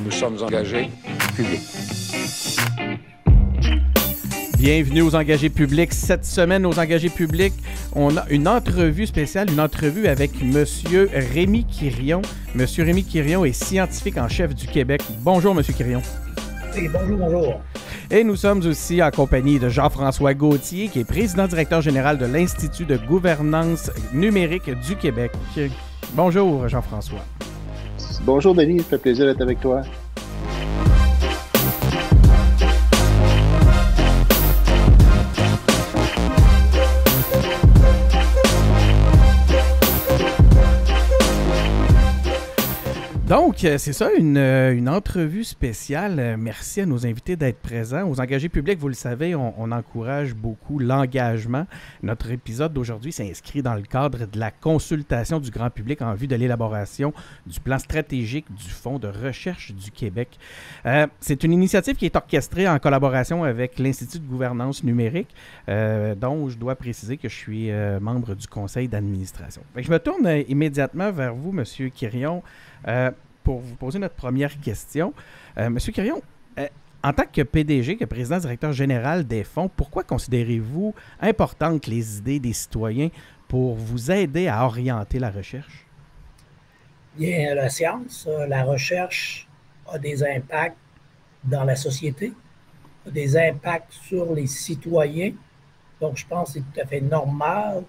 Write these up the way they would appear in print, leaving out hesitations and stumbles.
Nous sommes engagés publics. Bienvenue aux Engagés publics. Cette semaine, aux Engagés publics, on a une entrevue spéciale, une entrevue avec Monsieur Rémi Quirion. Monsieur Rémi Quirion est scientifique en chef du Québec. Bonjour, Monsieur Quirion. Oui, bonjour. Et nous sommes aussi en compagnie de Jean-François Gauthier, qui est président-directeur général de l'Institut de gouvernance numérique du Québec. Bonjour, Jean-François. Bonjour, Denis. Ça fait plaisir d'être avec toi. Donc, c'est ça, une entrevue spéciale. Merci à nos invités d'être présents. Aux engagés publics, vous le savez, on encourage beaucoup l'engagement. Notre épisode d'aujourd'hui s'inscrit dans le cadre de la consultation du grand public en vue de l'élaboration du plan stratégique du Fonds de recherche du Québec. C'est une initiative qui est orchestrée en collaboration avec l'Institut de gouvernance numérique, dont je dois préciser que je suis membre du conseil d'administration. Je me tourne immédiatement vers vous, M. Quirion, pour vous poser notre première question. Monsieur Quirion, en tant que PDG, que président-directeur général des fonds, pourquoi considérez-vous importantes les idées des citoyens pour vous aider à orienter la recherche? Bien, la science, la recherche a des impacts dans la société, a des impacts sur les citoyens. Donc, je pense que c'est tout à fait normal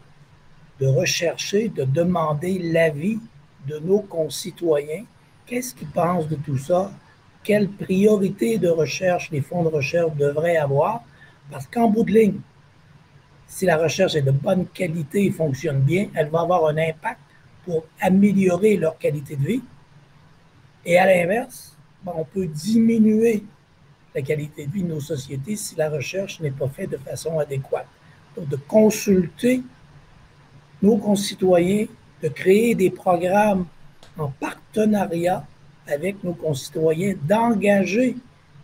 de rechercher, de demander l'avis de nos concitoyens. Qu'est-ce qu'ils pensent de tout ça? Quelles priorités de recherche les fonds de recherche devraient avoir? Parce qu'en bout de ligne, si la recherche est de bonne qualité et fonctionne bien, elle va avoir un impact pour améliorer leur qualité de vie. Et à l'inverse, on peut diminuer la qualité de vie de nos sociétés si la recherche n'est pas faite de façon adéquate. Donc, de consulter nos concitoyens, de créer des programmes en partenariat avec nos concitoyens, d'engager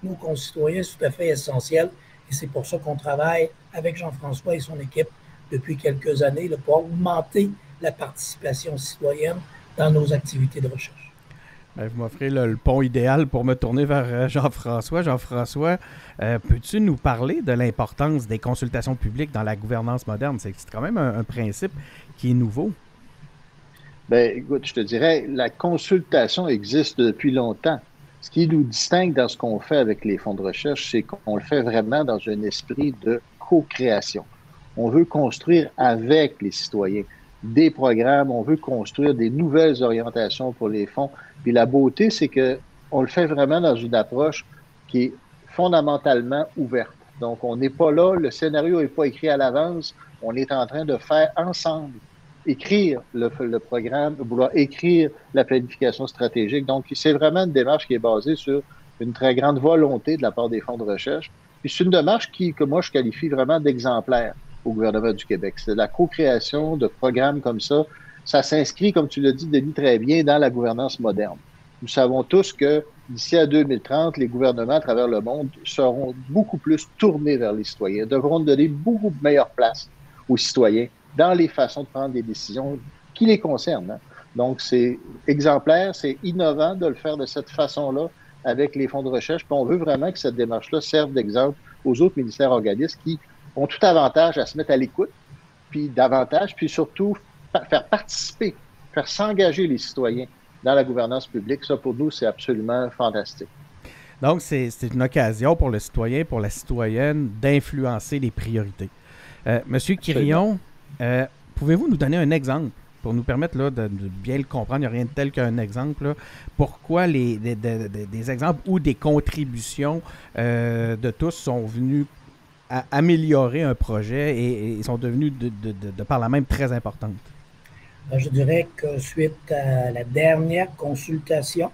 nos concitoyens, c'est tout à fait essentiel. Et c'est pour ça qu'on travaille avec Jean-François et son équipe depuis quelques années pour augmenter la participation citoyenne dans nos activités de recherche. Vous m'offrez le pont idéal pour me tourner vers Jean-François. Jean-François, peux-tu nous parler de l'importance des consultations publiques dans la gouvernance moderne? C'est quand même un principe qui est nouveau. Bien, écoute, je te dirais, la consultation existe depuis longtemps. Ce qui nous distingue dans ce qu'on fait avec les fonds de recherche, c'est qu'on le fait vraiment dans un esprit de co-création. On veut construire avec les citoyens des programmes, on veut construire des nouvelles orientations pour les fonds. Puis la beauté, c'est qu'on le fait vraiment dans une approche qui est fondamentalement ouverte. Donc, on n'est pas là, le scénario n'est pas écrit à l'avance, on est en train de faire ensemble, écrire le programme, vouloir écrire la planification stratégique. Donc, c'est vraiment une démarche qui est basée sur une très grande volonté de la part des fonds de recherche. Puis c'est une démarche que moi, je qualifie vraiment d'exemplaire au gouvernement du Québec. C'est de la co-création de programmes comme ça. Ça s'inscrit, comme tu l'as dit, Denis, très bien, dans la gouvernance moderne. Nous savons tous que d'ici à 2030, les gouvernements à travers le monde seront beaucoup plus tournés vers les citoyens, devront donner beaucoup de meilleure place aux citoyens dans les façons de prendre des décisions qui les concernent. Donc, c'est exemplaire, c'est innovant de le faire de cette façon-là avec les fonds de recherche. Puis on veut vraiment que cette démarche-là serve d'exemple aux autres ministères organismes qui ont tout avantage à se mettre à l'écoute, puis davantage, puis surtout faire participer, faire s'engager les citoyens dans la gouvernance publique. Ça, pour nous, c'est absolument fantastique. Donc, c'est une occasion pour le citoyen, pour la citoyenne, d'influencer les priorités. Monsieur Quirion, pouvez-vous nous donner un exemple pour nous permettre là, de bien le comprendre? Il n'y a rien de tel qu'un exemple. Là. Pourquoi des exemples ou des contributions de tous sont venus à améliorer un projet et sont devenus de par là même très importantes? Je dirais que suite à la dernière consultation,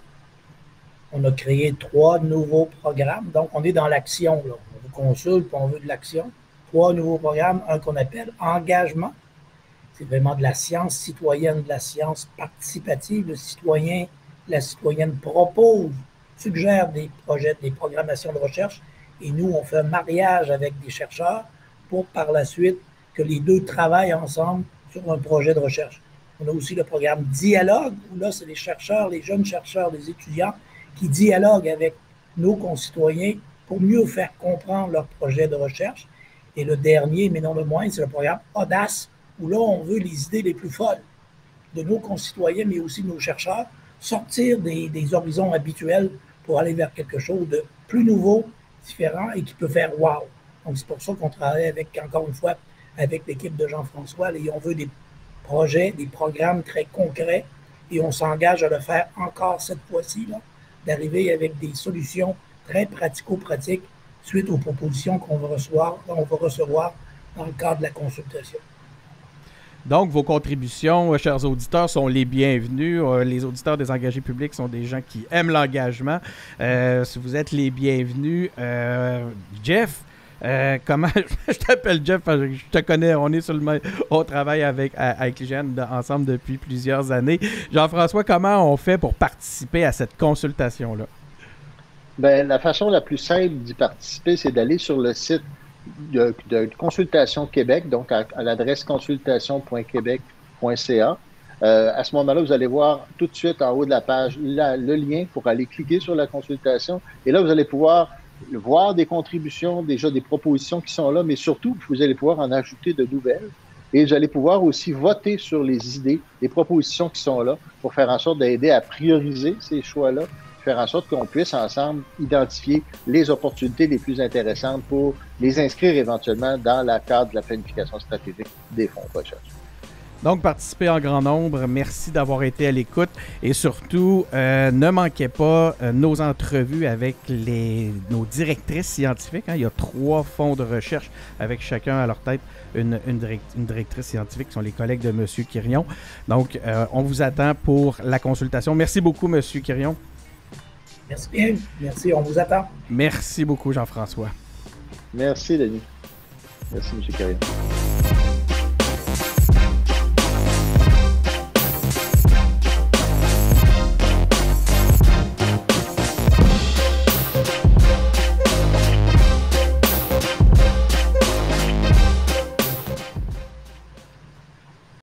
on a créé 3 nouveaux programmes. Donc, on est dans l'action. Là. On vous consulte, puis on veut de l'action. 3 nouveaux programmes. Un qu'on appelle Engagement. C'est vraiment de la science citoyenne, de la science participative. Le citoyen, la citoyenne propose, suggère des projets, des programmations de recherche. Et nous, on fait un mariage avec des chercheurs pour par la suite que les deux travaillent ensemble sur un projet de recherche. On a aussi le programme Dialogue, où là, c'est les chercheurs, les jeunes chercheurs, les étudiants qui dialoguent avec nos concitoyens pour mieux faire comprendre leur projet de recherche. Et le dernier, mais non le moins, c'est le programme Audace, où là, on veut les idées les plus folles de nos concitoyens, mais aussi de nos chercheurs, sortir des horizons habituels pour aller vers quelque chose de plus nouveau, différent et qui peut faire wow. Donc, c'est pour ça qu'on travaille avec, encore une fois, avec l'équipe de Jean-François, et on veut des projets, des programmes très concrets, et on s'engage à le faire encore cette fois-ci, là, d'arriver avec des solutions très pratico-pratiques suite aux propositions qu'on va recevoir dans le cadre de la consultation. Donc, vos contributions, chers auditeurs, sont les bienvenues. Les auditeurs des engagés publics sont des gens qui aiment l'engagement. Si vous êtes les bienvenus, Jeff, comment je t'appelle Jeff, je te connais, on travaille avec l'IGN ensemble depuis plusieurs années. Jean-François, comment on fait pour participer à cette consultation-là? Bien, la façon la plus simple d'y participer, c'est d'aller sur le site de Consultation Québec, donc à l'adresse consultation.québec.ca. À ce moment-là, vous allez voir tout de suite en haut de la page le lien pour aller cliquer sur la consultation. Et là, vous allez pouvoir voir des contributions, déjà des propositions qui sont là, mais surtout, vous allez pouvoir en ajouter de nouvelles. Et vous allez pouvoir aussi voter sur les idées, les propositions qui sont là pour faire en sorte d'aider à prioriser ces choix-là, faire en sorte qu'on puisse ensemble identifier les opportunités les plus intéressantes pour les inscrire éventuellement dans le cadre de la planification stratégique des fonds de recherche. Donc, participez en grand nombre. Merci d'avoir été à l'écoute. Et surtout, ne manquez pas nos entrevues avec nos directrices scientifiques. Il y a 3 fonds de recherche avec chacun à leur tête une directrice scientifique qui sont les collègues de M. Quirion. Donc, on vous attend pour la consultation. Merci beaucoup, M. Quirion. Merci bien. Merci, on vous attend. Merci beaucoup, Jean-François. Merci, Denis. Merci, M. Quirion.